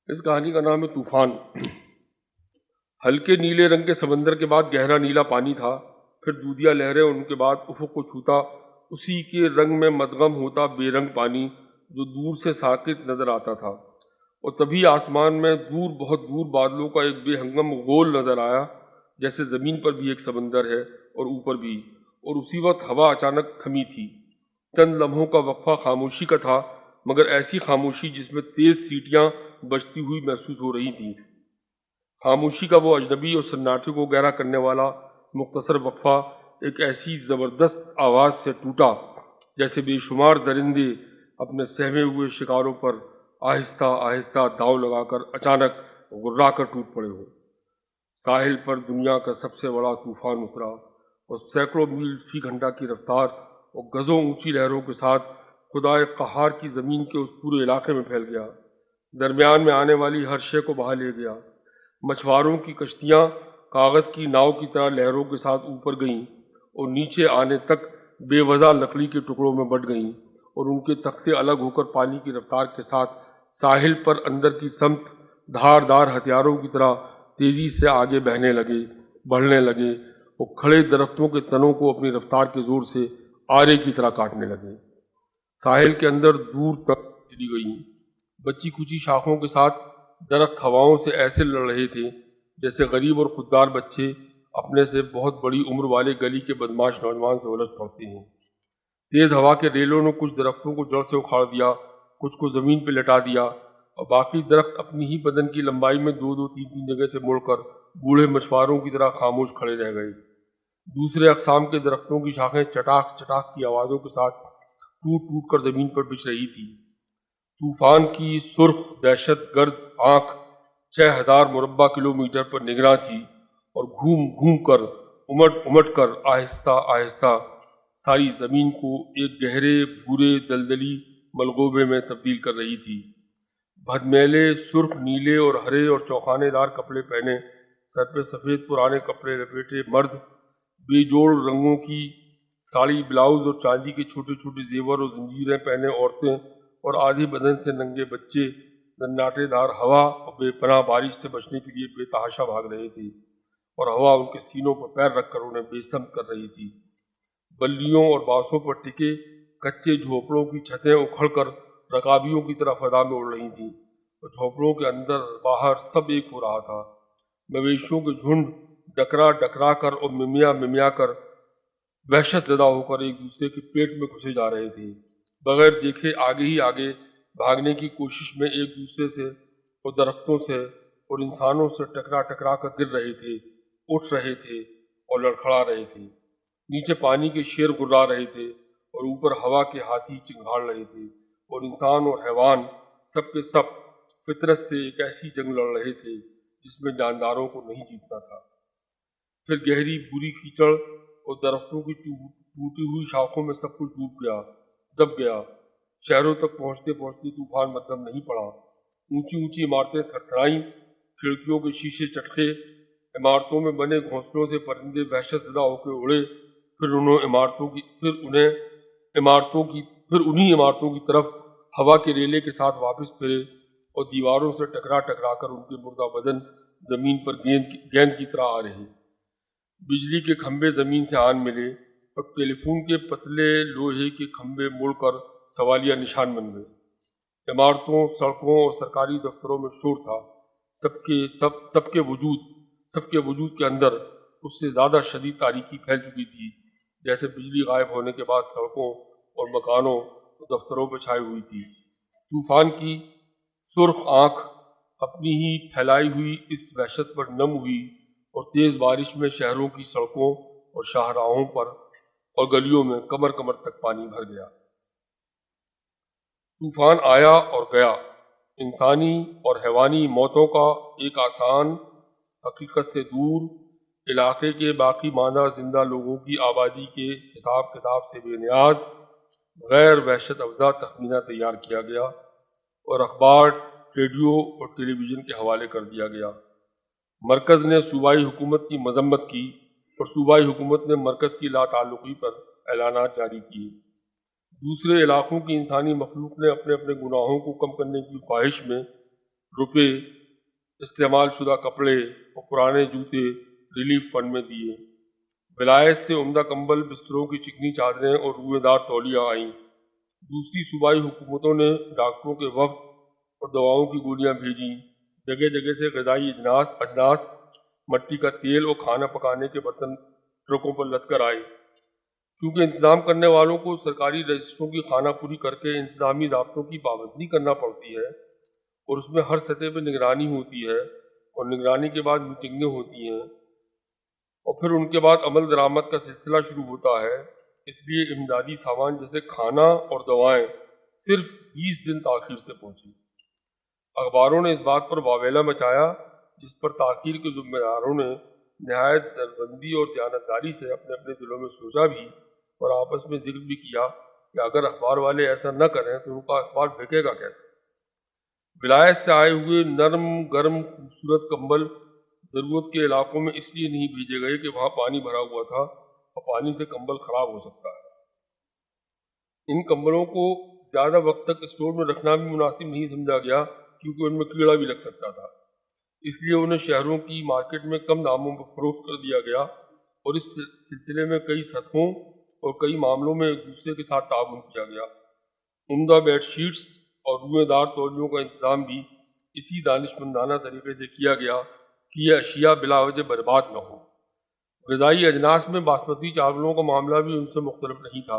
اس کہانی کا نام ہے طوفان۔ ہلکے نیلے رنگ کے سمندر کے بعد گہرا نیلا پانی تھا، پھر دودھیا لہریں، ان کے بعد افق کو چھوتا اسی کے رنگ میں مدغم ہوتا بے رنگ پانی جو دور سے ساکت نظر آتا تھا، اور تبھی آسمان میں دور، بہت دور بادلوں کا ایک بے ہنگم غول نظر آیا، جیسے زمین پر بھی ایک سمندر ہے اور اوپر بھی، اور اسی وقت ہوا اچانک تھمی تھی۔ چند لمحوں کا وقفہ خاموشی کا تھا، مگر ایسی خاموشی جس میں تیز سیٹیاں بجتی ہوئی محسوس ہو رہی تھیں۔ خاموشی کا وہ اجنبی اور سناٹے کو گہرا کرنے والا مختصر وقفہ ایک ایسی زبردست آواز سے ٹوٹا جیسے بے شمار درندے اپنے سہمے ہوئے شکاروں پر آہستہ آہستہ داؤ لگا کر اچانک غرا کر ٹوٹ پڑے ہوں۔ ساحل پر دنیا کا سب سے بڑا طوفان اترا اور سینکڑوں میل فی گھنٹہ کی رفتار اور گزوں اونچی لہروں کے ساتھ خدائے قہار کی زمین کے اس پورے علاقے میں پھیل گیا، درمیان میں آنے والی ہر شے کو بہا لے گیا۔ مچھواروں کی کشتیاں کاغذ کی ناؤ کی طرح لہروں کے ساتھ اوپر گئیں اور نیچے آنے تک بے وضع لکڑی کے ٹکڑوں میں بٹ گئیں، اور ان کے تختے الگ ہو کر پانی کی رفتار کے ساتھ ساحل پر اندر کی سمت دھار دار ہتھیاروں کی طرح تیزی سے آگے بہنے لگے، بڑھنے لگے، اور کھڑے درختوں کے تنوں کو اپنی رفتار کے زور سے آرے کی طرح کاٹنے لگے۔ ساحل کے اندر دور تک چلی گئیں، بچی کچی شاخوں کے ساتھ درخت ہواؤں سے ایسے لڑ رہے تھے جیسے غریب اور خوددار بچے اپنے سے بہت بڑی عمر والے گلی کے بدماش نوجوان سے الجھ پڑتے ہیں۔ تیز ہوا کے ریلوں نے کچھ درختوں کو جڑ سے اکھاڑ دیا، کچھ کو زمین پہ لٹا دیا، اور باقی درخت اپنی ہی بدن کی لمبائی میں دو دو تین تین جگہ سے مڑ کر بوڑھے مچھواروں کی طرح خاموش کھڑے رہ گئے۔ دوسرے اقسام کے درختوں کی شاخیں چٹاک چٹاک کی آوازوں کے ساتھ ٹوٹ ٹوٹ کر زمین پر بچھ رہی تھی۔ طوفان کی سرخ دہشت گرد آنکھ 6000 مربع کلومیٹر پر نگراں تھی، اور گھوم گھوم کر، امٹ امٹ کر، آہستہ آہستہ ساری زمین کو ایک گہرے بھورے دلدلی ملغوبے میں تبدیل کر رہی تھی۔ بھدمیلے سرخ نیلے اور ہرے اور چوکانے دار کپڑے پہنے، سر پہ سفید پرانے کپڑے لپیٹے مرد، بے جوڑ رنگوں کی ساڑی بلاؤز اور چاندی کے چھوٹے چھوٹے زیور اور زنجیریں پہنے عورتیں، اور آدھی بدن سے ننگے بچے سناٹے دار ہوا اور بے پناہ بارش سے بچنے کے لیے بے تحاشا بھاگ رہے تھے، اور ہوا ان کے سینوں پر پیر رکھ کر انہیں بے سمت کر رہی تھی۔ بلیوں اور بانسوں پر ٹکے کچے جھوپڑوں کی چھتیں اکھڑ کر رکابیوں کی طرح فضا میں اڑ رہی تھیں، اور جھوپڑوں کے اندر باہر سب ایک ہو رہا تھا۔ مویشیوں کے جھنڈ ڈکرا ڈکرا کر اور ممیا ممیا کر وحشت زدہ ہو کر ایک دوسرے کے پیٹ میں گھسے جا رہے تھے، بغیر دیکھے آگے ہی آگے بھاگنے کی کوشش میں ایک دوسرے سے اور درختوں سے اور انسانوں سے ٹکرا ٹکرا کر گر رہے تھے، اٹھ رہے تھے اور لڑکھڑا رہے تھے۔ نیچے پانی کے شیر گرا رہے تھے اور اوپر ہوا کے ہاتھی چنگھاڑ رہے تھے، اور انسان اور حیوان سب کے سب فطرت سے ایک ایسی جنگ لڑ رہے تھے جس میں جانداروں کو نہیں جیتنا تھا۔ پھر گہری بری کیچڑ اور درختوں کی ٹوٹی ہوئی شاخوں میں سب کچھ ڈوب گیا، دب گیا۔ شہروں تک پہنچتے پہنچتے طوفان مدھم نہیں پڑا۔ اونچی اونچی عمارتیں تھرتھرائیں، کھڑکیوں کے شیشے چٹکے، عمارتوں میں بنے گھونسلوں سے پرندے وحشت زدہ ہو کے اڑے، پھر انہی عمارتوں کی طرف ہوا کے ریلے کے ساتھ واپس پھرے، اور دیواروں سے ٹکرا ٹکرا کر ان کے مردہ بدن زمین پر گیند کی طرح آ رہے۔ بجلی کے کھمبے زمین سے آن ملے، اور ٹیلی فون کے پتلے لوہے کے کھمبے مڑ کر سوالیہ نشان بن گئے۔ عمارتوں، سڑکوں اور سرکاری دفتروں میں شور تھا۔ سب کے وجود کے اندر اس سے زیادہ شدید تاریکی پھیل چکی تھی، جیسے بجلی غائب ہونے کے بعد سڑکوں اور مکانوں اور دفتروں پر چھائی ہوئی تھی۔ طوفان کی سرخ آنکھ اپنی ہی پھیلائی ہوئی اس وحشت پر نم ہوئی، اور تیز بارش میں شہروں کی سڑکوں اور شاہراہوں پر اور گلیوں میں کمر کمر تک پانی بھر گیا۔ طوفان آیا اور گیا، انسانی اور حیوانی موتوں کا ایک آسان، حقیقت سے دور علاقے کے باقی ماندہ زندہ لوگوں کی آبادی کے حساب کتاب سے بے نیاز، غیر وحشت افزا تخمینہ تیار کیا گیا، اور اخبار، ریڈیو اور ٹیلی ویژن کے حوالے کر دیا گیا۔ مرکز نے صوبائی حکومت کی مذمت کی، اور صوبائی حکومت نے مرکز کی لا تعلقی پر اعلانات جاری کیے۔ دوسرے علاقوں کی انسانی مخلوق نے اپنے اپنے گناہوں کو کم کرنے کی خواہش میں روپے، استعمال شدہ کپڑے اور پرانے جوتے ریلیف فنڈ میں دیے۔ ولایت سے عمدہ کمبل، بستروں کی چکنی چادریں اور روئے دار تولیاں آئیں۔ دوسری صوبائی حکومتوں نے ڈاکٹروں کے وفد اور دواؤں کی گولیاں بھیجیں۔ جگہ جگہ سے غذائی اجناس، مٹی کا تیل اور کھانا پکانے کے برتن ٹرکوں پر لد کر آئے۔ چونکہ انتظام کرنے والوں کو سرکاری رجسٹروں کی خانہ پوری کر کے انتظامی ضابطوں کی پابندی کرنا پڑتی ہے اور اس میں ہر سطح پہ نگرانی ہوتی ہے اور نگرانی کے بعد میٹنگیں ہوتی ہیں اور پھر ان کے بعد عمل درآمد کا سلسلہ شروع ہوتا ہے، اس لیے امدادی سامان جیسے کھانا اور دوائیں صرف 20 دن تاخیر سے پہنچی۔ اخباروں نے اس بات پر واویلا مچایا، جس پر تاخیر کے ذمہ داروں نے نہایت دربندی اور دیانتداری سے اپنے اپنے دلوں میں سوچا بھی اور آپس میں ذکر بھی کیا کہ اگر اخبار والے ایسا نہ کریں تو ان کا اخبار بکے گا کیسے۔ ولایت سے آئے ہوئے نرم گرم خوبصورت کمبل ضرورت کے علاقوں میں اس لیے نہیں بھیجے گئے کہ وہاں پانی بھرا ہوا تھا اور پانی سے کمبل خراب ہو سکتا ہے۔ ان کمبلوں کو زیادہ وقت تک اسٹور میں رکھنا بھی مناسب نہیں سمجھا گیا کیونکہ ان میں کیڑا بھی لگ سکتا تھا، اس لیے انہیں شہروں کی مارکیٹ میں کم داموں پر فروخت کر دیا گیا اور اس سلسلے میں کئی سطحوں اور کئی معاملوں میں ایک دوسرے کے ساتھ تعاون کیا گیا۔ عمدہ بیڈ شیٹس اور روئے دار تولیوں کا انتظام بھی اسی دانشمندانہ طریقے سے کیا گیا کہ یہ اشیاء بلا وجہ برباد نہ ہوں۔ غذائی اجناس میں باسمتی چاولوں کا معاملہ بھی ان سے مختلف نہیں تھا،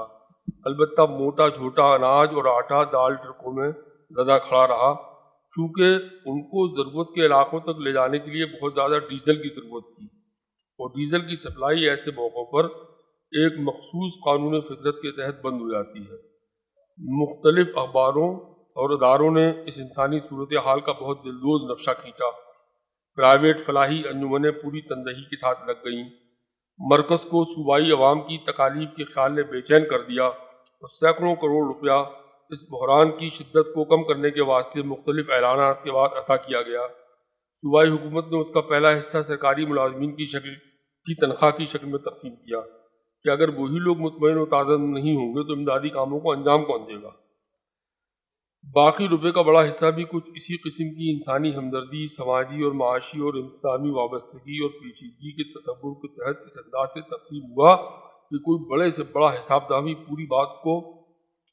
البتہ موٹا جھوٹا اناج اور آٹا دال ٹرکوں میں لدا کھڑا رہا، چونکہ ان کو ضرورت کے علاقوں تک لے جانے کے لیے بہت زیادہ ڈیزل کی ضرورت تھی اور ڈیزل کی سپلائی ایسے موقعوں پر ایک مخصوص قانون فطرت کے تحت بند ہو جاتی ہے۔ مختلف اخباروں اور اداروں نے اس انسانی صورتحال کا بہت دلدوز نقشہ کھینچا۔ پرائیویٹ فلاحی انجمنیں پوری تندہی کے ساتھ لگ گئیں۔ مرکز کو صوبائی عوام کی تکالیف کے خیال نے بے چین کر دیا اور سینکڑوں کروڑ روپیہ اس بحران کی شدت کو کم کرنے کے واسطے مختلف اعلانات کے بعد عطا کیا گیا۔ صوبائی حکومت نے اس کا پہلا حصہ سرکاری ملازمین کی تنخواہ کی شکل میں تقسیم کیا کہ اگر وہی لوگ مطمئن و تازہ نہیں ہوں گے تو امدادی کاموں کو انجام کون دے گا۔ باقی روپے کا بڑا حصہ بھی کچھ اسی قسم کی انسانی ہمدردی، سماجی اور معاشی اور انتظامی وابستگی اور پیچیدگی کے تصور کے تحت اس انداز سے تقسیم ہوا کہ کوئی بڑے سے بڑا حساب دامی پوری بات کو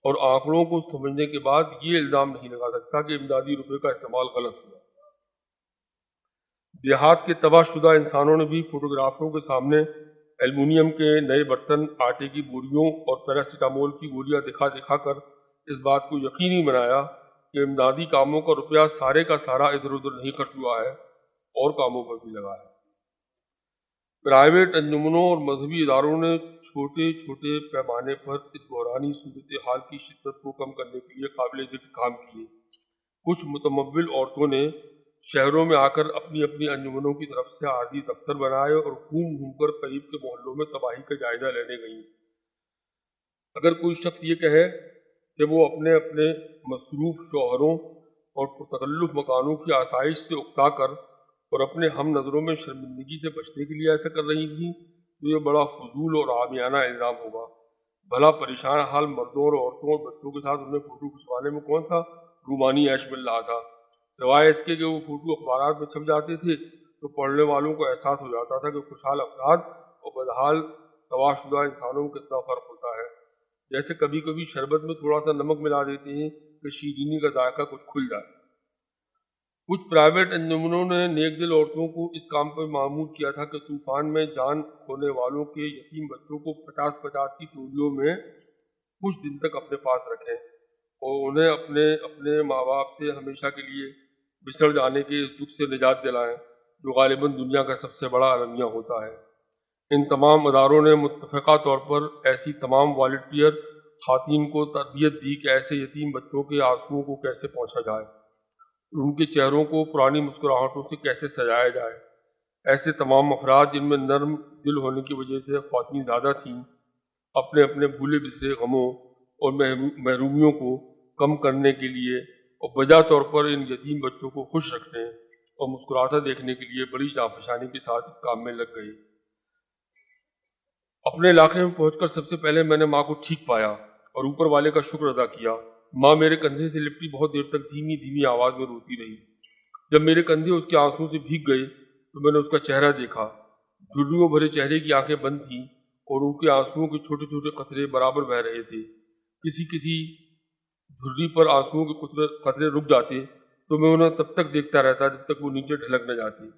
اور آنکڑوں کو سمجھنے کے بعد یہ الزام نہیں لگا سکتا کہ امدادی روپے کا استعمال غلط ہوا۔ دیہات کے تباہ شدہ انسانوں نے بھی فوٹوگرافروں کے سامنے ایلومینیم کے نئے برتن، آٹے کی بوریوں اور پیراسیٹامول کی گولیاں دکھا دکھا کر اس بات کو یقینی بنایا کہ امدادی کاموں کا روپیہ سارے کا سارا ادھر ادھر نہیں خرچ ہوا ہے اور کاموں پر بھی لگا ہے۔ پرائیویٹ انجمنوں اور مذہبی اداروں نے چھوٹے چھوٹے پیمانے پر اس بحرانی صورتحال کی شدت کو کم کرنے کے لیے قابل ذکر کام کیے۔ کچھ متمول عورتوں نے شہروں میں آ کر اپنی اپنی انجمنوں کی طرف سے عارضی دفتر بنائے اور گھوم گھوم کر قریب کے محلوں میں تباہی کا جائزہ لینے گئیں۔ اگر کوئی شخص یہ کہے کہ وہ اپنے اپنے مصروف شوہروں اور پرتکلف مکانوں کی آسائش سے اکتا کر اور اپنے ہم نظروں میں شرمندگی سے بچنے کے لیے ایسا کر رہی تھیں تو یہ بڑا فضول اور عامیانہ الزام ہوگا۔ بھلا پریشان حال مردوں اور عورتوں اور بچوں کے ساتھ انہیں فوٹو کھنچوانے میں کون سا رومانی عیش مل رہا تھا، سوائے اس کے کہ وہ فوٹو اخبارات میں چھپ جاتے تھے تو پڑھنے والوں کو احساس ہو جاتا تھا کہ خوشحال افراد اور بدحال تباہ شدہ انسانوں میں کتنا فرق ہوتا ہے۔ جیسے کبھی کبھی شربت میں تھوڑا سا نمک ملا دیتے ہیں کہ شیرینی کا ذائقہ کچھ کھل جائے۔ کچھ پرائیویٹ انجمنوں نے نیک دل عورتوں کو اس کام پر معمور کیا تھا کہ طوفان میں جان کھونے والوں کے یتیم بچوں کو 50-50 کی ٹولیوں میں کچھ دن تک اپنے پاس رکھیں اور انہیں اپنے ماں باپ سے ہمیشہ کے لیے بچھڑ جانے کے اس دکھ سے نجات دلائیں جو غالباً دنیا کا سب سے بڑا المیہ ہوتا ہے۔ ان تمام اداروں نے متفقہ طور پر ایسی تمام والنٹیئر خواتین کو تربیت دی کہ ایسے یتیم بچوں کے آنسوؤں کو کیسے پہنچا جائے، ان کے چہروں کو پرانی مسکراہٹوں سے کیسے سجایا جائے۔ ایسے تمام افراد جن میں نرم دل ہونے کی وجہ سے خواتین زیادہ تھیں، اپنے اپنے بھولے بسرے غموں اور محرومیوں کو کم کرنے کے لیے اور بجا طور پر ان یتیم بچوں کو خوش رکھنے اور مسکراتا دیکھنے کے لیے بڑی جانفشانی کے ساتھ اس کام میں لگ گئے۔ اپنے علاقے میں پہنچ کر سب سے پہلے میں نے ماں کو ٹھیک پایا اور اوپر والے کا شکر ادا کیا۔ ماں میرے کندھے سے لپٹی بہت دیر تک دھیمی دھیمی آواز میں روتی رہی۔ جب میرے کندھے اس کے آنسوؤں سے بھیگ گئے تو میں نے اس کا چہرہ دیکھا۔ جھرریوں بھرے چہرے کی آنکھیں بند تھیں اور ان کے آنسوؤں کے چھوٹے چھوٹے قطرے برابر بہہ رہے تھے۔ کسی کسی جھرری پر آنسوؤں کے قطرے رک جاتے تو میں انہیں تب تک دیکھتا رہتا جب تک وہ نیچے ڈھلک نہ جاتے۔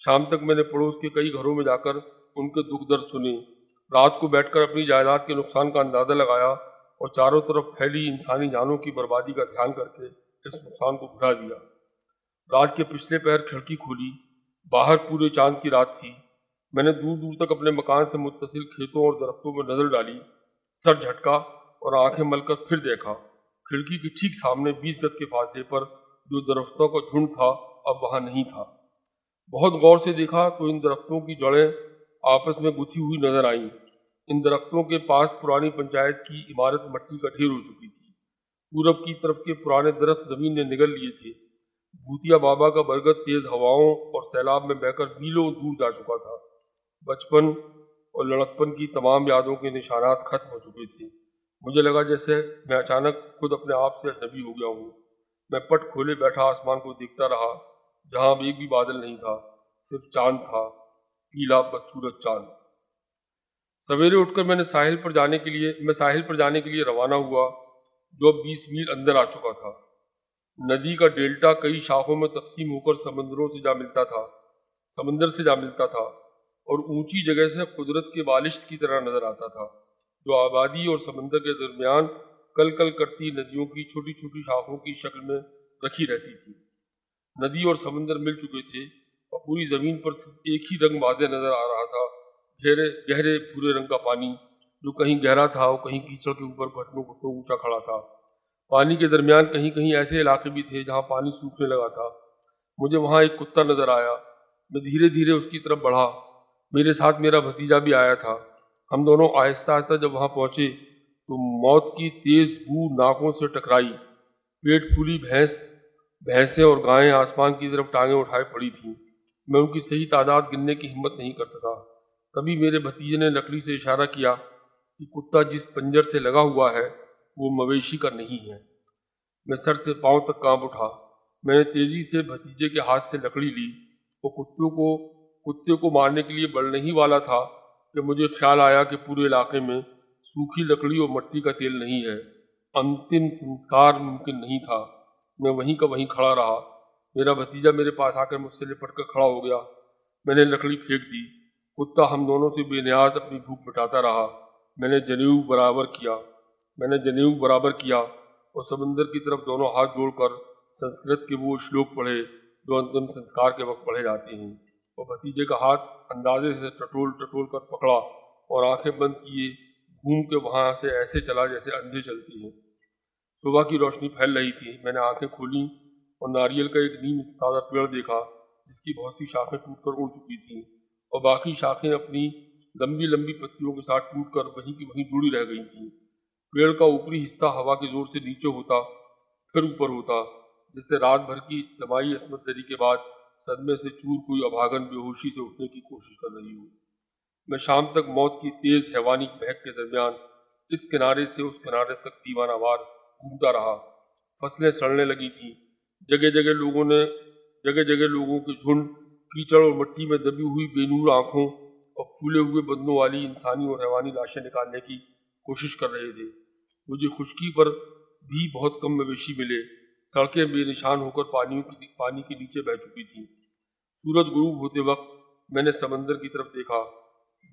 شام تک میں نے پڑوس کے کئی گھروں میں جا کر ان کے دکھ درد سنے۔ رات کو بیٹھ کر اپنی جائیداد کے نقصان کا اندازہ لگایا اور چاروں طرف پھیلی انسانی جانوں کی بربادی کا دھیان کر کے اس نقصان کو بھلا دیا۔ رات کے پچھلے پہر کھڑکی کھولی، باہر پورے چاند کی رات تھی۔ میں نے دور دور تک اپنے مکان سے متصل کھیتوں اور درختوں پر نظر ڈالی، سر جھٹکا اور آنکھیں مل کر پھر دیکھا۔ کھڑکی کے ٹھیک سامنے 20 گز کے فاصلے پر جو درختوں کا جھنڈ تھا اب وہاں نہیں تھا۔ بہت غور سے دیکھا تو ان درختوں کی جڑیں آپس میں گتھی ہوئی نظر آئیں۔ ان درختوں کے پاس پرانی پنچایت کی عمارت مٹی کا ڈھیر ہو چکی تھی۔ پورب کی طرف کے پرانے درخت زمین نے نگل لیے تھے۔ بھوتیا بابا کا برگد تیز ہواؤں اور سیلاب میں بہہ کر میلوں دور جا چکا تھا۔ بچپن اور لڑکپن کی تمام یادوں کے نشانات ختم ہو چکے تھے۔ مجھے لگا جیسے میں اچانک خود اپنے آپ سے اجنبی ہو گیا ہوں۔ میں پٹ کھولے بیٹھا آسمان کو دیکھتا رہا، جہاں ایک بھی بادل نہیں تھا، صرف چاند تھا، پیلا بدصورت چاند۔ سویرے اٹھ کر میں ساحل پر جانے کے لیے روانہ ہوا، جو اب 20 میل اندر آ چکا تھا۔ ندی کا ڈیلٹا کئی شاخوں میں تقسیم ہو کر سمندر سے جا ملتا تھا اور اونچی جگہ سے قدرت کے بالشت کی طرح نظر آتا تھا، جو آبادی اور سمندر کے درمیان کل کل کرتی ندیوں کی چھوٹی چھوٹی شاخوں کی شکل میں رکھی رہتی تھی۔ ندی اور سمندر مل چکے تھے اور پوری زمین پر صرف ایک ہی رنگ واضح نظر آ رہا تھا، گہرے بھورے رنگ کا پانی، جو کہیں گہرا تھا اور کہیں کیچڑ کے اوپر گھٹنوں اونچا کھڑا تھا۔ پانی کے درمیان کہیں کہیں ایسے علاقے بھی تھے جہاں پانی سوکھنے لگا تھا۔ مجھے وہاں ایک کتا نظر آیا۔ میں دھیرے دھیرے اس کی طرف بڑھا۔ میرے ساتھ میرا بھتیجا بھی آیا تھا۔ ہم دونوں آہستہ آہستہ جب وہاں پہنچے تو موت کی تیز بو ناکوں سے ٹکرائی۔ پیٹ پھولی بھینسیں اور گائیں آسمان کی طرف ٹانگیں اٹھائے پڑی تھیں۔ میں ان کی صحیح تعداد گننے کی ہمت نہیں کر سکا۔ تبھی میرے بھتیجے نے لکڑی سے اشارہ کیا کہ کتا جس پنجر سے لگا ہوا ہے وہ مویشی کا نہیں ہے۔ میں سر سے پاؤں تک کانپ اٹھا۔ میں نے تیزی سے بھتیجے کے ہاتھ سے لکڑی لی اور کتے کو مارنے کے لیے بڑھنے ہی والا تھا کہ مجھے خیال آیا کہ پورے علاقے میں سوکھی لکڑی اور مٹی کا تیل نہیں ہے، انتم سنسکار ممکن نہیں تھا۔ میں وہیں کا وہیں کھڑا رہا۔ میرا بھتیجا میرے پاس آ کر مجھ سے لپٹ کر کھڑا ہو گیا۔ میں نے لکڑی پھینک دی۔ کتا ہم دونوں سے بے نیاز اپنی بھوک مٹاتا رہا۔ میں نے جنیو برابر کیا اور سمندر کی طرف دونوں ہاتھ جوڑ کر سنسکرت کے وہ شلوک پڑھے جو انتم سنسکار کے وقت پڑھے جاتے ہیں، اور بھتیجے کا ہاتھ اندازے سے ٹٹول کر پکڑا اور آنکھیں بند کیے گھوم کے وہاں سے ایسے چلا جیسے اندھے چلتی ہیں۔ صبح کی روشنی پھیل رہی تھی۔ میں نے آنکھیں کھولیں اور ناریل کا ایک نیم سادہ پیڑ دیکھا جس کی بہت سی شاخیں ٹوٹ کر اڑ چکی تھیں اور باقی شاخیں اپنی لمبی لمبی پتیوں کے ساتھ ٹوٹ کر وہیں کی وہیں جڑی رہ گئی تھیں۔ پیڑ کا اوپری حصہ ہوا کے زور سے نیچے ہوتا پھر اوپر ہوتا، جس سے رات بھر کی اجتماعی عصمت دری کے بعد صدمے سے چور کوئی ابھاگن بے ہوشی سے اٹھنے کی کوشش کر رہی ہو۔ میں شام تک موت کی تیز حیوانی بہک کے درمیان اس کنارے سے اس کنارے تک دیوانہ وار گھومتا رہا۔ فصلیں سڑنے لگی تھیں۔ جگہ جگہ لوگوں کے جھنڈ کیچڑ اور مٹی میں دبی ہوئی بے نور آنکھوں اور پھولے ہوئے بدنوں والی انسانی اور حیوانی لاشیں نکالنے کی کوشش کر رہے تھے۔ مجھے خشکی پر بھی بہت کم مویشی ملے۔ سڑکیں بے نشان ہو کر پانی کے نیچے بہہ چکی تھیں۔ سورج غروب ہوتے وقت میں نے سمندر کی طرف دیکھا۔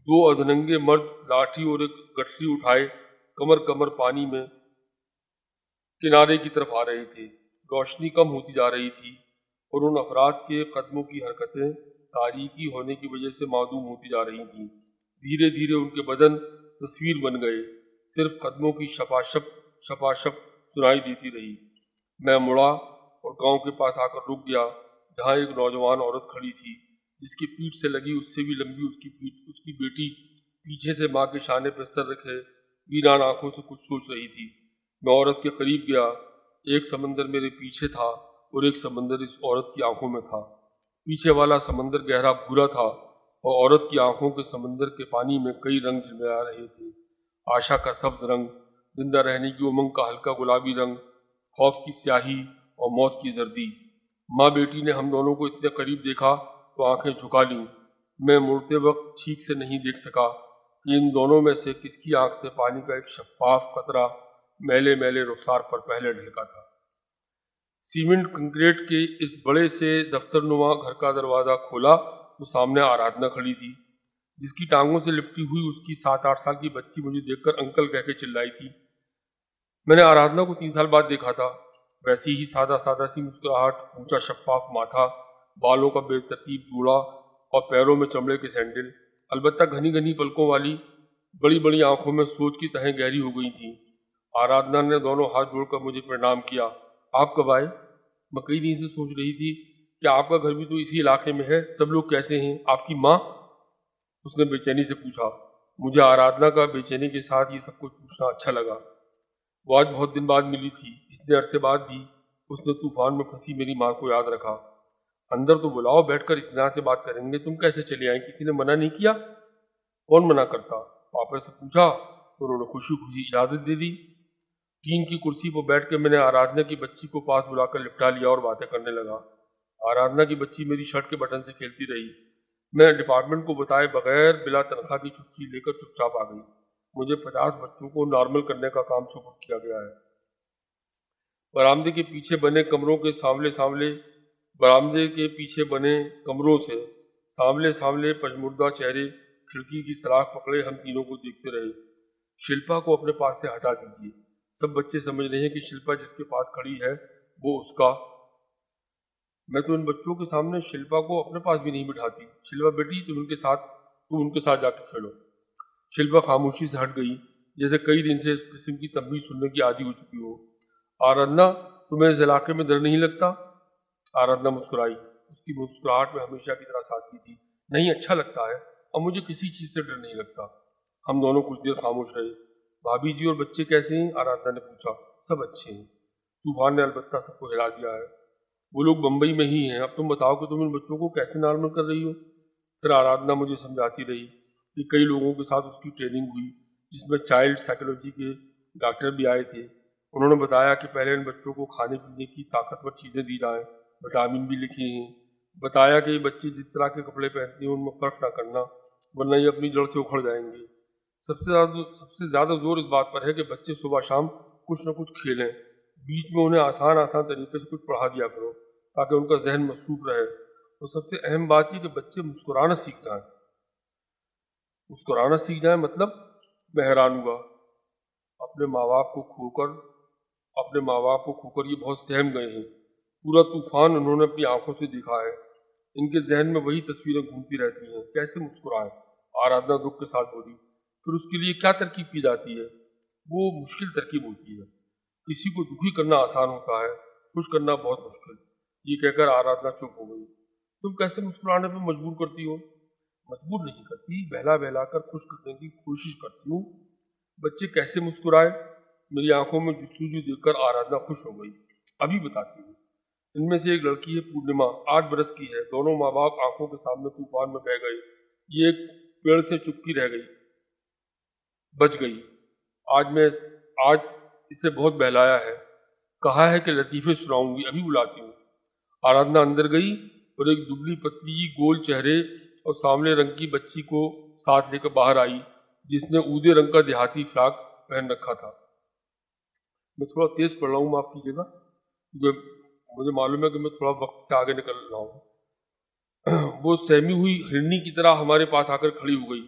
2 ادھنگے مرد لاٹھی اور ایک گٹھری اٹھائے کمر پانی میں کنارے کی طرف آ رہے تھے۔ روشنی کم ہوتی جا رہی تھی اور ان افراد کے قدموں کی حرکتیں تاریکی ہونے کی وجہ سے معدوم ہوتی جا رہی تھیں۔ دھیرے دھیرے ان کے بدن تصویر بن گئے، صرف قدموں کی شپاشپ سنائی دیتی رہی۔ میں مڑا اور گاؤں کے پاس آ کر رک گیا، جہاں ایک نوجوان عورت کھڑی تھی جس کی پیٹھ سے لگی اس سے بھی لمبی اس کی بیٹی پیچھے سے ماں کے شانے پر سر رکھے ویران آنکھوں سے کچھ سوچ رہی تھی۔ میں عورت کے قریب گیا۔ ایک سمندر میرے پیچھے تھا اور ایک سمندر اس عورت کی آنکھوں میں تھا۔ پیچھے والا سمندر گہرا بھورا تھا اور عورت کی آنکھوں کے سمندر کے پانی میں کئی رنگ جھلملا رہے تھے۔ آشا کا سبز رنگ، زندہ رہنے کی امنگ کا ہلکا گلابی رنگ، خوف کی سیاہی اور موت کی زردی۔ ماں بیٹی نے ہم دونوں کو اتنے قریب دیکھا تو آنکھیں جھکا لیں۔ میں مڑتے وقت ٹھیک سے نہیں دیکھ سکا کہ ان دونوں میں سے کس کی آنکھ سے پانی کا ایک شفاف قطرہ میلے میلے رخسار پر پہلے ڈھلکا تھا۔ سیمنٹ کنکریٹ کے اس بڑے سے دفتر نما گھر کا دروازہ کھولا تو سامنے آرادھنا کھڑی تھی، جس کی ٹانگوں سے لپٹی ہوئی اس کی 7-8 سال کی بچی مجھے دیکھ کر انکل کہہ کے چلائی تھی۔ میں نے آرادھنا کو 3 سال بعد دیکھا تھا، ویسی ہی سادہ سادہ سی مسکراہٹ، اونچا شفاف ماتھا، بالوں کا بے ترتیب جوڑا اور پیروں میں چمڑے کے سینڈل، البتہ گھنی گھنی پلکوں والی بڑی بڑی آنکھوں میں سوچ کی تہیں گہری ہو گئی تھیں۔ آرادھنا نے دونوں ہاتھ جوڑ کر مجھے پرنام کیا۔ آپ کب آئے؟ میں کئی دن سے سوچ رہی تھی کہ آپ کا گھر بھی تو اسی علاقے میں ہے، سب لوگ کیسے ہیں؟ آپ کی ماں؟ اس نے بے چینی سے پوچھا۔ مجھے آرادھنا کا بے چینی کے ساتھ یہ سب کچھ پوچھنا اچھا لگا۔ وہ آج بہت دن بعد ملی تھی، اتنے عرصے بعد بھی اس نے طوفان میں پھنسی میری ماں کو یاد رکھا۔ اندر تو بلاؤ، بیٹھ کر اطمینان سے بات کریں گے۔ تم کیسے چلے آئیں؟ کسی نے منع نہیں کیا؟ کون منع کرتا؟ پاپا سے پوچھا تو انہوں نے خوشی خوشی اجازت دے دی۔ ٹین کی کرسی پر بیٹھ کے میں نے آرادھنا کی بچی کو پاس بلا کر لپٹا لیا اور باتیں کرنے لگا۔ آرادھنا کی بچی میری شرٹ کے بٹن سے کھیلتی رہی۔ میں ڈپارٹمنٹ کو بتائے بغیر بلا تنخواہ کی چھٹی لے کر چپ چاپ آ گئی۔ مجھے 50 بچوں کو نارمل کرنے کا کام سپرد کیا گیا ہے۔ برآمدے کے پیچھے بنے کمروں کے کمروں سے سامنے سامنے پژمردہ چہرے کھڑکی کی سلاخ پکڑے ہم تینوں کو دیکھتے رہے۔ شلپا کو اپنے پاس سے ہٹا دیجیے۔ سب بچے سمجھ رہے ہیں کہ شلپا جس کے پاس کھڑی ہے وہ اس کا۔ میں تو ان بچوں کے سامنے شلپا کو اپنے پاس بھی نہیں بٹھاتی۔ شلپا بیٹی تم ان کے ساتھ جا کے کھیلو۔ شلپا خاموشی سے ہٹ گئی، جیسے کئی دن سے اس قسم کی تنبیہ سننے کی عادی ہو چکی ہو۔ آرادھنا، تمہیں اس علاقے میں ڈر نہیں لگتا؟ آرادھنا مسکرائی۔ اس کی مسکراہٹ میں ہمیشہ کی طرح سادگی تھی۔ نہیں، اچھا لگتا ہے اور مجھے کسی چیز سے ڈر نہیں لگتا۔ ہم دونوں کچھ دیر خاموش رہے۔ بھابھی جی اور بچے کیسے ہیں؟ آرادھنا نے پوچھا۔ سب اچھے ہیں۔ طوفان نے البتہ سب کو ہلا دیا ہے۔ وہ لوگ بمبئی میں ہی ہیں۔ اب تم بتاؤ کہ تم ان بچوں کو کیسے نارمل کر رہی ہو؟ پھر آرادھنا مجھے سمجھاتی رہی کہ کئی لوگوں کے ساتھ اس کی ٹریننگ ہوئی، جس میں چائلڈ سائیکولوجی کے ڈاکٹر بھی آئے تھے۔ انہوں نے بتایا کہ پہلے ان بچوں کو کھانے پینے کی طاقتور چیزیں دی جائیں، وٹامن بھی لکھے ہیں۔ بتایا کہ یہ بچے جس طرح کے کپڑے پہنتے ہیں ان میں فرق نہ کرنا، ورنہ یہ اپنی جڑ سے اکھڑ جائیں گے۔ سب سے زیادہ زور اس بات پر ہے کہ بچے صبح شام کچھ نہ کچھ کھیلیں، بیچ میں انہیں آسان طریقے سے کچھ پڑھا دیا کرو تاکہ ان کا ذہن مصروف رہے۔ اور سب سے اہم بات یہ کہ بچے مسکرانا سیکھ جائیں۔ مسکرانا سیکھ جائیں مطلب؟ میں حیران ہوا۔ اپنے ماں باپ کو کھو کر یہ بہت سہم گئے ہیں۔ پورا طوفان انہوں نے اپنی آنکھوں سے دیکھا ہے۔ ان کے ذہن میں وہی تصویریں گھومتی رہتی ہیں۔ کیسے مسکرائیں؟ آرادھنا دکھ کے ساتھ بولی۔ پھر اس کے لیے کیا ترکیب کی جاتی ہے؟ وہ مشکل ترکیب ہوتی ہے۔ کسی کو دکھی کرنا آسان ہوتا ہے، خوش کرنا بہت مشکل۔ یہ کہہ کر آرادھنا چپ ہو گئی۔ تم کیسے مسکرانے پہ مجبور کرتی ہو؟ مجبور نہیں کرتی، بہلا بہلا کر خوش کرنے کی کوشش کرتی ہوں۔ بچے کیسے مسکرائے؟ میری آنکھوں میں جستجو دیکھ کر آرادھنا خوش ہو گئی۔ ابھی بتاتی ہوں۔ ان میں سے ایک لڑکی ہے پورنیما، 8 برس کی ہے۔ دونوں ماں باپ آنکھوں کے سامنے طوفان میں بہہ گئے۔ یہ ایک پیڑ سے چپکی رہ گئی، بچ گئی۔ آج اسے بہت بہلایا ہے، کہا ہے کہ لطیفے سناؤں گی، ابھی بلاتی ہوں۔ آرادھنا اندر گئی اور ایک دبلی پتلی گول چہرے اور سانولے رنگ کی بچی کو ساتھ لے کر باہر آئی، جس نے اودے رنگ کا دیہاتی فراک پہن رکھا تھا۔ میں تھوڑا تیز پڑھ رہا ہوں، معاف کیجیے گا، کیونکہ مجھے معلوم ہے کہ میں تھوڑا وقت سے آگے نکل رہا ہوں۔ وہ سہمی ہوئی ہرنی کی طرح ہمارے پاس آ کر کھڑی ہو گئی۔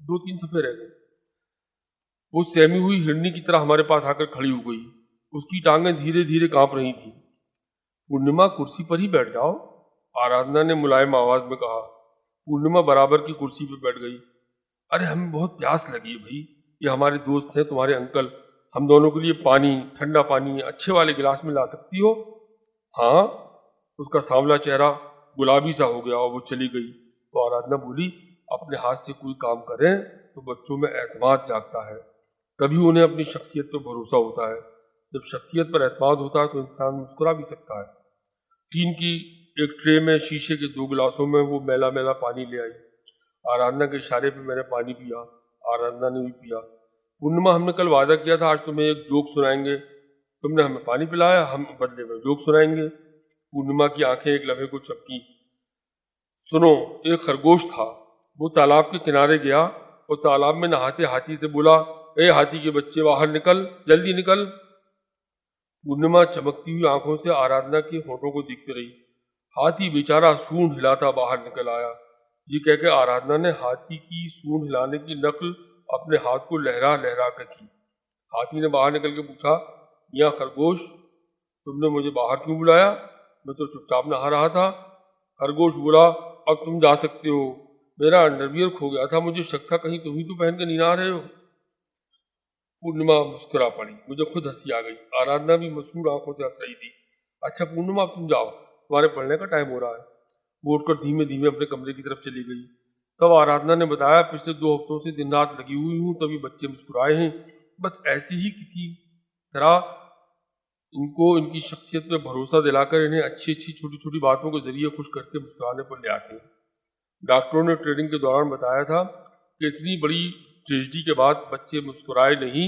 2-3 صفحے رہ گئے۔ وہ سہمی ہوئی ہرنی کی طرح ہمارے پاس آ کر کھڑی ہو گئی۔ اس کی ٹانگیں دھیرے دھیرے کانپ رہی تھیں۔ پورنیما، کرسی پر ہی بیٹھ جاؤ، آرادھنا نے ملائم آواز میں کہا۔ پورنیما برابر کی کرسی پہ بیٹھ گئی۔ ارے ہمیں بہت پیاس لگی ہے بھائی، یہ ہمارے دوست ہیں تمہارے انکل، ہم دونوں کے لیے پانی، ٹھنڈا پانی اچھے والے گلاس میں لا سکتی ہو؟ ہاں۔ اس کا سانولا چہرہ گلابی سا ہو گیا اور وہ چلی گئی۔ تو آرادھنا بولی، اپنے ہاتھ سے کوئی کام کریں تو بچوں میں اعتماد جاگتا ہے، کبھی انہیں اپنی شخصیت پر بھروسہ ہوتا ہے۔ جب شخصیت پر اعتماد ہوتا ہے تو انسان مسکرا بھی سکتا ہے۔ ٹین کی ایک ٹرے میں شیشے کے 2 گلاسوں میں وہ میلا میلا پانی لے آئی۔ آرادھنا کے اشارے پہ میں نے پانی پیا، آرادھنا نے بھی پیا۔ پورنیما، ہم نے کل وعدہ کیا تھا آج تمہیں ایک جوک سنائیں گے، تم نے ہمیں پانی پلایا، ہم بدلے میں جوک سنائیں گے۔ پورنما کی آنکھیں ایک لمحے کو چمکی۔ سنو، ایک خرگوش تھا، وہ تالاب کے کنارے گیا اور تالاب میں نہاتے ہاتھی سے بولا، اے ہاتھی کے بچے باہر نکل، جلدی نکل۔ پورنما چمکتی ہوئی آنکھوں سے آرادھنا کے ہونٹوں کو دیکھتی رہی۔ ہاتھی بیچارہ سونڈ ہلاتا باہر نکل آیا۔ یہ کہہ کے آرادھنا نے ہاتھی کی سونڈ ہلانے کی نقل اپنے ہاتھ کو لہرا لہرا کر کی۔ ہاتھی نے باہر نکل کے پوچھا، میاں خرگوش، تم نے مجھے باہر کیوں بلایا؟ میں تو چپ چاپ نہا رہا تھا۔ خرگوش بولا، اب تم جا سکتے ہو، میرا انڈرویئر کھو گیا تھا، مجھے شک تھا کہیں تم ہی تو پہن کے نہیں نہا رہے ہو۔ پورنما مسکرا پڑی، مجھے خود ہنسی آ گئی۔ آرادھنا بھی مسرور آنکھوں سے ہنس رہی تھی۔ اچھا پورنما، اب تم جاؤ، تمہارے پڑھنے کا ٹائم ہو رہا ہے۔ وہ اٹھ کر دھیمے دھیمے اپنے کمرے کی طرف چلی گئی۔ تب آرادھنا نے بتایا، پچھلے 2 ہفتوں سے دن رات لگی ہوئی ہوں، تبھی بچے مسکرائے ہیں، بس ایسے ہی کسی طرح ان کو ان کی شخصیت پہ بھروسہ دلا کر انہیں اچھی اچھی چھوٹی چھوٹی باتوں کے ذریعے خوش کر کے مسکرانے پر لے آتے ہیں۔ ڈاکٹروں نے ٹریننگ کے دوران بتایا تھا کہ اتنی بڑی ٹریجڈی کے بعد بچے مسکرائے نہیں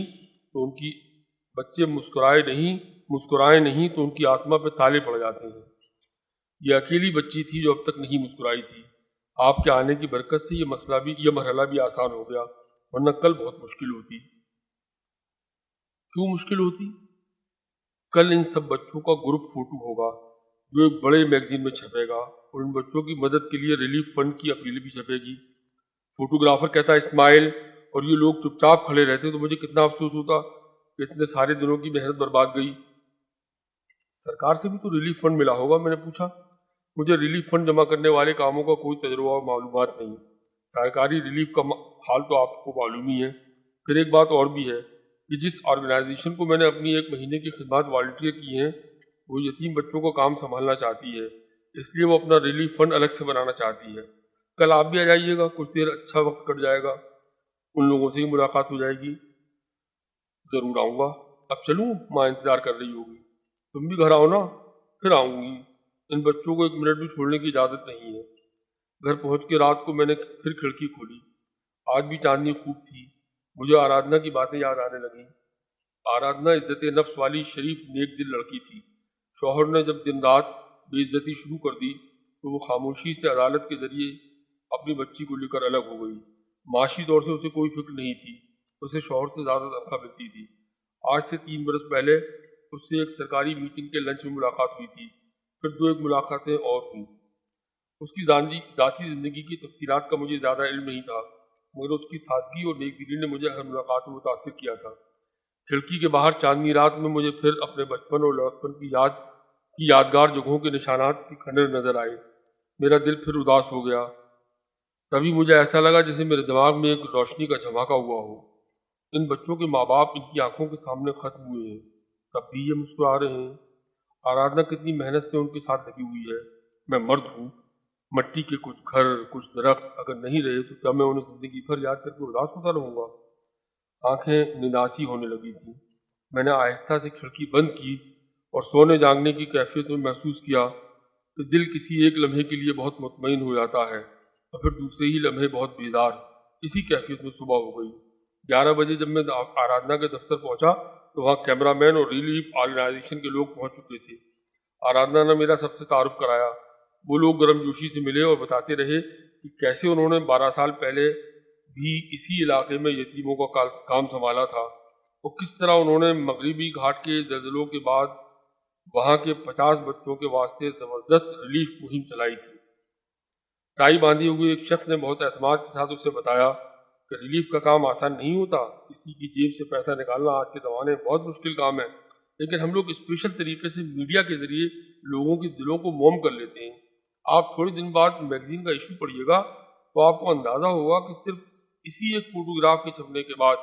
تو ان کی آتما پہ تالے پڑ جاتے ہیں۔ یہ اکیلی بچی تھی جو اب تک نہیں مسکرائی تھی۔ آپ کے آنے کی برکت سے یہ مرحلہ بھی آسان ہو گیا، ورنہ کل بہت مشکل ہوتی۔ کیوں مشکل ہوتی؟ کل ان سب بچوں کا گروپ فوٹو ہوگا جو ایک بڑے میگزین میں چھپے گا، اور ان بچوں کی مدد کے لیے ریلیف فنڈ کی اپیل بھی چھپے گی۔ فوٹوگرافر کہتا ہے اسمائل، اور یہ لوگ چپ چاپ کھڑے رہتے تو مجھے کتنا افسوس ہوتا کہ اتنے سارے دنوں کی محنت برباد گئی۔ سرکار سے بھی تو ریلیف فنڈ ملا ہوگا؟ میں نے پوچھا۔ مجھے ریلیف فنڈ جمع کرنے والے کاموں کا کوئی تجربہ اور معلومات نہیں۔ سرکاری ریلیف کا حال تو آپ کو معلوم ہی ہے۔ پھر ایک بات اور بھی ہے کہ جس آرگنائزیشن کو میں نے اپنی 1 مہینے کی خدمات والنٹیئر کی ہیں، وہ یتیم بچوں کا کام سنبھالنا چاہتی ہے، اس لیے وہ اپنا ریلیف فنڈ الگ سے بنانا چاہتی ہے۔ کل آپ بھی آ جائیے گا، کچھ دیر اچھا وقت کٹ جائے گا، ان لوگوں سے ہی ملاقات ہو جائے گی۔ ضرور آؤں گا۔ اب چلوں؟ ماں انتظار کر رہی ہوگی۔ تم بھی گھر آؤ نا۔ پھر آؤں گی، ان بچوں کو 1 منٹ بھی چھوڑنے کی اجازت نہیں ہے۔ گھر پہنچ کے رات کو میں نے پھر کھڑکی کھولی۔ آج بھی چاندنی خوب تھی۔ مجھے آرادھنا کی باتیں یاد آنے لگیں۔ آرادھنا عزت نفس والی شریف نیک دل لڑکی تھی۔ شوہر نے جب دن رات بے عزتی شروع کر دی تو وہ خاموشی سے عدالت کے ذریعے اپنی بچی کو لے کر الگ ہو گئی۔ معاشی طور سے اسے کوئی فکر نہیں تھی، اسے شوہر سے زیادہ تنخواہ ملتی تھی۔ آج سے 3 برس پہلے اس سے ایک سرکاری میٹنگ کے لنچ میں ملاقات ہوئی تھی، پھر 2 ملاقاتیں اور ہوئیں۔ اس کی ذاتی زندگی کی تفصیلات کا مجھے زیادہ علم نہیں تھا، مگر اس کی سادگی اور نیک دلی نے مجھے ہر ملاقات میں متاثر کیا تھا۔ کھڑکی کے باہر چاندنی رات میں مجھے پھر اپنے بچپن اور لڑکپن کی یادگار جگہوں کے نشانات کی کھنڈر نظر آئے۔ میرا دل پھر اداس ہو گیا۔ تبھی مجھے ایسا لگا جیسے میرے دماغ میں ایک روشنی کا جھماکا ہوا ہو۔ ان بچوں کے ماں باپ ان کی آنکھوں کے سامنے ختم ہوئے ہیں، تب بھی یہ مسکرا رہے ہیں۔ آرادھنا کتنی محنت سے ان کے ساتھ لگی ہوئی ہے۔ میں مرد ہوں، مٹی کے کچھ گھر، کچھ درخت اگر نہیں رہے تو کیا میں انہیں زندگی بھر یاد کر کے اداس ہوتا رہوں گا؟ آنکھیں نداسی ہونے لگی تھیں۔ میں نے آہستہ سے کھڑکی بند کی اور سونے جاگنے کی کیفیت میں محسوس کیا کہ دل کسی ایک لمحے کے لیے بہت مطمئن ہو جاتا ہے اور پھر دوسرے ہی لمحے بہت بیدار۔ اسی کیفیت میں صبح ہو گئی۔ 11 بجے جب میں آرادھنا کے دفتر پہنچا تو وہاں کیمرہ مین اور ریلیف آرگنائزیشن کے لوگ پہنچ چکے تھے۔ آرادھنا نے میرا سب سے تعارف کرایا۔ وہ لوگ گرم جوشی سے ملے اور بتاتے رہے کہ کیسے انہوں نے 12 سال پہلے بھی اسی علاقے میں یتیموں کا کام سنبھالا تھا، اور کس طرح انہوں نے مغربی گھاٹ کے زلزلوں کے بعد وہاں کے 50 بچوں کے واسطے زبردست ریلیف مہم چلائی تھی۔ ٹائی باندھے ہوئے ایک شخص نے بہت اعتماد کے ساتھ اسے بتایا کہ ریلیف کا کام آسان نہیں ہوتا، کسی کی جیب سے پیسہ نکالنا آج کے زمانے میں بہت مشکل کام ہے، لیکن ہم لوگ اسپیشل طریقے سے میڈیا کے ذریعے لوگوں کے دلوں کو موم کر لیتے ہیں۔ آپ تھوڑے دن بعد میگزین کا ایشو پڑھیے گا تو آپ کو اندازہ ہوگا کہ صرف اسی ایک فوٹوگراف کے چھپنے کے بعد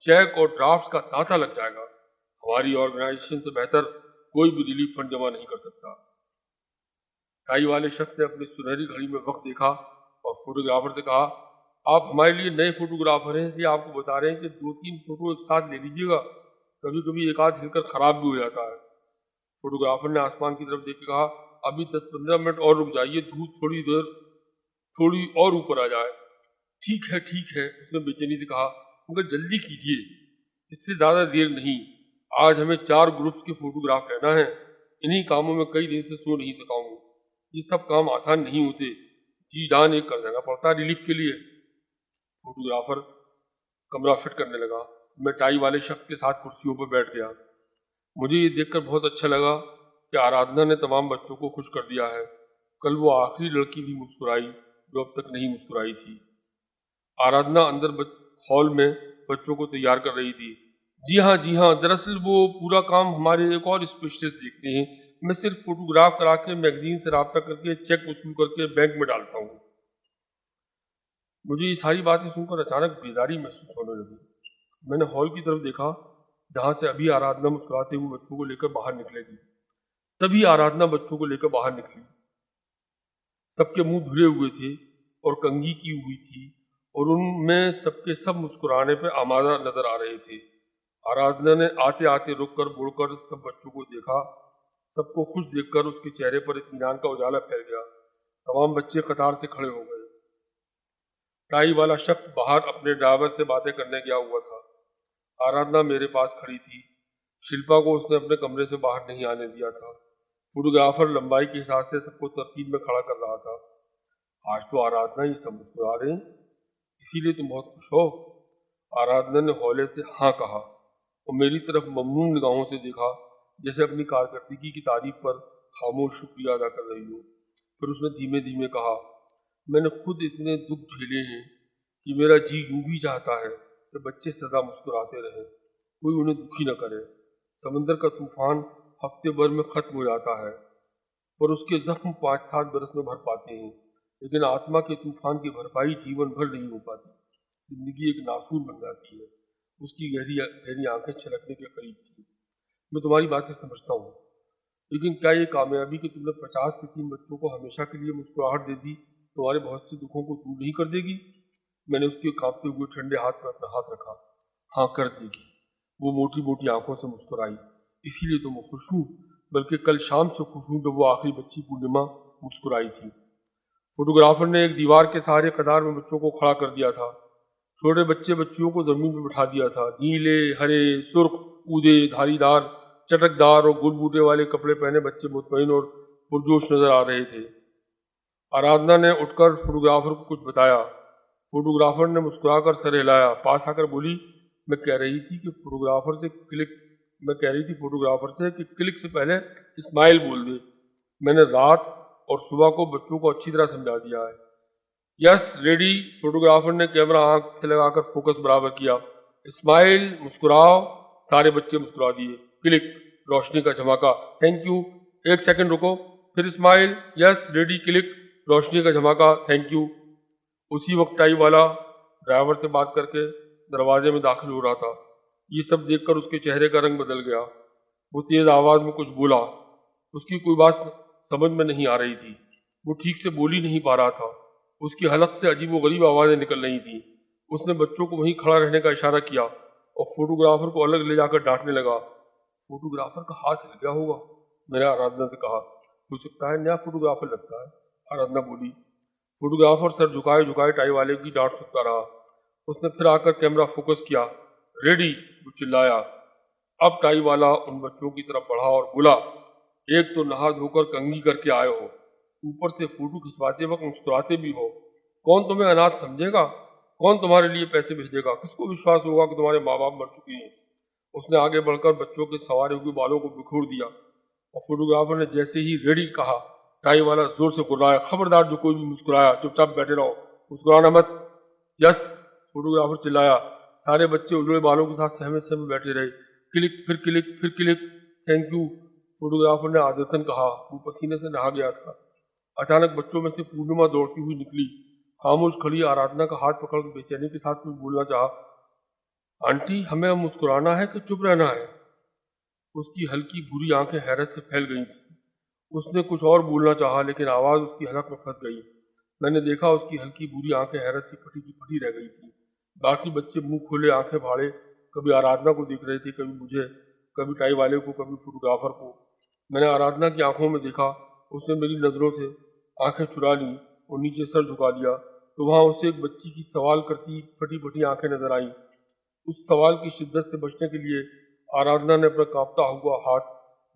چیک اور ڈرافٹس کا تانتا لگ جائے گا۔ ہماری آرگنائزیشن سے بہتر کوئی بھی ریلیف فنڈ جمع نہیں کر سکتا۔ ٹائی والے شخص نے اپنی سنہری گھڑی میں وقت دیکھا اور فوٹوگرافر سے کہا، آپ ہمارے لیے نئے فوٹوگرافر ہیں، اس لیے آپ کو بتا رہے ہیں کہ 2-3 فوٹو ایک ساتھ لے لیجیے گا، کبھی کبھی ایک آدھ ہل کر خراب بھی ہو جاتا ہے۔ فوٹوگرافر نے آسمان کی طرف دیکھ کے کہا، ابھی 10-15 منٹ اور رک جائیے، دھوپ تھوڑی اور اوپر آ جائے۔ ٹھیک ہے اس نے بے چینی سے کہا، مگر جلدی کیجیے، اس سے زیادہ دیر نہیں، آج ہمیں 4 گروپس کے فوٹوگراف لینا ہے۔ انہی کاموں میں کئی دن سے سو نہیں سکا ہوں۔ یہ سب کام آسان نہیں ہوتے، جی جان ایک کر دینا پڑتا ہے ریلیف کے لیے۔ فوٹوگرافر کمرہ فٹ کرنے لگا۔ میں ٹائی والے شخص کے ساتھ کرسیوں پر بیٹھ گیا۔ مجھے یہ دیکھ کر بہت اچھا لگا کہ آرادھنا نے تمام بچوں کو خوش کر دیا ہے۔ کل وہ آخری لڑکی بھی مسکرائی جو اب تک نہیں مسکرائی تھی۔ آرادھنا اندر ہال میں بچوں کو تیار کر رہی تھی۔ جی ہاں، دراصل وہ پورا کام ہمارے ایک اور اسپیشلسٹ دیکھتے ہیں۔ میں صرف فوٹوگراف کرا کے میگزین سے رابطہ کر کے چیک وصول کر کے بینک میں ڈالتا ہوں۔ مجھے یہ ساری باتیں سن کر اچانک بیداری محسوس ہونے لگی۔ میں نے ہال کی طرف دیکھا جہاں سے ابھی آرادھنا مسکراتے ہوئے بچوں کو لے کر باہر نکلے گی۔ تبھی آرادھنا بچوں کو لے کر باہر نکلی۔ سب کے منہ دھلے ہوئے تھے اور کنگھی کی ہوئی تھی اور ان میں سب کے سب مسکرانے پہ آمادہ نظر آ رہے تھے۔ آرادھنا نے آتے آتے رک کر مڑ کر سب بچوں کو دیکھا۔ سب کو خوش دیکھ کر اس کے چہرے پر اطمینان کا اجالا پھیل گیا۔ تمام بچے قطار سے کھڑے ہو گئے۔ ٹائی والا شخص باہر اپنے ڈرائیور سے باتیں کرنے گیا ہوا تھا۔ آرادھنا میرے پاس کھڑی تھی۔ شلپا کو اس نے اپنے کمرے سے باہر نہیں آنے دیا تھا۔ فوٹوگرافر لمبائی کے حساب سے سب کو ترتیب میں کھڑا کر رہا تھا۔ آج تو آرادھنا یہ سب مسکرا رہے ہیں، اسی لیے تم بہت خوش ہو؟ آرادھنا نے ہولے سے ہاں کہا اور میری طرف ممنون نگاہوں سے دیکھا، جیسے اپنی کارکردگی کی تعریف پر خاموش شکریہ ادا کر رہی ہو۔ پھر اس نے دھیمے دھیمے کہا، میں نے خود اتنے دکھ جھیلے ہیں کہ میرا جی یوں بھی چاہتا ہے کہ بچے سدا مسکراتے رہیں، کوئی انہیں دکھی نہ کرے۔ سمندر کا طوفان ہفتے بھر میں ختم ہو جاتا ہے پر اس کے زخم 5-7 برس میں بھر پاتے ہیں، لیکن آتما کے طوفان کی بھرپائی جیون بھر نہیں ہو پاتی۔ زندگی ایک ناسور بن جاتی ہے۔ اس کی گہری آنکھیں چھلکنے کے قریب تھیں۔ میں تمہاری باتیں سمجھتا ہوں، لیکن کیا یہ کامیابی کہ تم نے 50 سے 3 بچوں کو ہمیشہ کے لیے مسکراہٹ دے دی تمہارے بہت سے دکھوں کو دور نہیں کر دے گی؟ میں نے اس کے کانپتے ہوئے ٹھنڈے ہاتھ پر اپنا ہاتھ رکھا۔ ہاں، کر دے گی۔ وہ موٹی موٹی آنکھوں سے مسکرائی۔ اسی لیے تو میں خوش ہوں، بلکہ کل شام سے خوش ہوں جب وہ آخری بچی پورنیما مسکرائی تھی۔ فوٹوگرافر نے ایک دیوار کے سہارے قطار میں بچوں کو کھڑا کر دیا تھا۔ چھوٹے بچے بچیوں کو زمین پہ بٹھا دیا تھا۔ نیلے، ہرے، سرخ، اودے، دھاری دار، چٹک دار اور گل بوٹے والے کپڑے پہنے بچے مطمئن اور پرجوش نظر آ رہے تھے۔ آرادھنا نے اٹھ کر فوٹوگرافر کو کچھ بتایا۔ فوٹوگرافر نے مسکرا کر سر ہلایا، پاس آ کر بولی، میں کہہ رہی تھی کہ کلک سے پہلے اسمائل بول دے۔ میں نے رات اور صبح کو بچوں کو اچھی طرح سمجھا دیا ہے۔ یس ریڈی۔ فوٹوگرافر نے کیمرہ آنکھ سے لگا کر فوکس برابر کیا۔ اسمائل، مسکراؤ۔ سارے بچے مسکرا دیے۔ کلک، روشنی کا دھماکہ۔ Thank you. ایک سیکنڈ رکو، پھر اسمائل۔ یس ریڈی، کلک، روشنی کا دھماکہ۔ Thank you. اسی وقت ٹائی والا ڈرائیور سے بات کر کے دروازے میں داخل ہو رہا تھا۔ یہ سب دیکھ کر اس کے چہرے کا رنگ بدل گیا۔ وہ تیز آواز میں کچھ بولا۔ اس کی کوئی بات سمجھ میں نہیں آ رہی تھی۔ وہ ٹھیک سے بول ہی نہیں پا رہا تھا۔ اس کی حلق سے عجیب و غریب آوازیں نکل رہی تھیں۔ اس نے بچوں کو وہیں کھڑا رہنے کا اشارہ کیا اور فوٹوگرافر کو الگ لے جا کر ڈانٹنے لگا۔ فوٹوگرافر کا ہاتھ ہل گیا ہوگا، میں نے آرادھنا سے کہا۔ ہو سکتا ہے، نیا فوٹوگرافر لگتا ہے، آرادھنا بولی۔ فوٹوگرافر سر جھکائے ٹائی والے کی ڈانٹ سنتا رہا۔ اس نے پھر آ کر کیمرہ فوکس کیا۔ ریڈی، وہ چلایا۔ اب ٹائی والا ان بچوں کی طرف بڑھا اور بولا، ایک تو نہا دھو کر کنگھی کر کے آئے ہو، اوپر سے فوٹو کھنچواتے وقت مسکراتے بھی ہو۔ کون تمہیں اناتھ سمجھے گا؟ کون تمہارے لیے پیسے بھیجے گا؟ کس کو وشواس ہوگا کہ تمہارے ماں باپ مر چکے ہیں؟ اس نے آگے بڑھ کر بچوں کے سوارے ہوئے بالوں کو بکھور دیا اور فوٹوگرافر نے جیسے ہی ریڈی کہا، ٹائی والا زور سے گرایا، خبردار جو کوئی بھی مسکرایا چپ چاپ بیٹھے رہو، مسکرانا مت۔ یس، فوٹوگرافر چلایا۔ سارے بچے اجڑے بالوں کے ساتھ سہمے سہمے بیٹھے رہے۔ کلک، پھر کلک، پھر کلک۔ تھینک یو، فوٹوگرافر نے عادتاً کہا۔ وہ پسینے سے نہا گیا تھا۔ اچانک بچوں میں سے پورنیما دوڑتی ہوئی نکلی۔ خاموش کھڑی آرادھنا کا ہاتھ پکڑ کر بے چینی کے ساتھ کچھ بولنا چاہا۔ آنٹی، ہمیں اب مسکرانا ہے کہ چپ رہنا ہے؟ اس کی ہلکی بری آنکھیں حیرت سے پھیل گئی تھیں۔ اس نے کچھ اور بولنا چاہا لیکن آواز اس کی حلق میں پھنس گئی۔ میں نے دیکھا اس کی ہلکی بری آنکھیں حیرت سے پھٹی کی پھٹی رہ گئی تھیں۔ باقی بچے منہ کھولے آنکھیں بھاڑے کبھی آرادھنا کو دیکھ رہے تھے، کبھی مجھے، کبھی ٹائی والے کو، کبھی فوٹوگرافر کو۔ میں نے آرادھنا کی آنکھوں میں دیکھا، اس نے میری نظروں سے آنکھیں چرا لیں اور نیچے سر جھکا لیا تو وہاں اسے ایک بچی کی سوال کرتی پھٹی پھٹی آنکھیں نظر آئیں۔ اس سوال کی شدت سے بچنے کے لیے آرادھنا نے اپنا کانپتا ہوا ہاتھ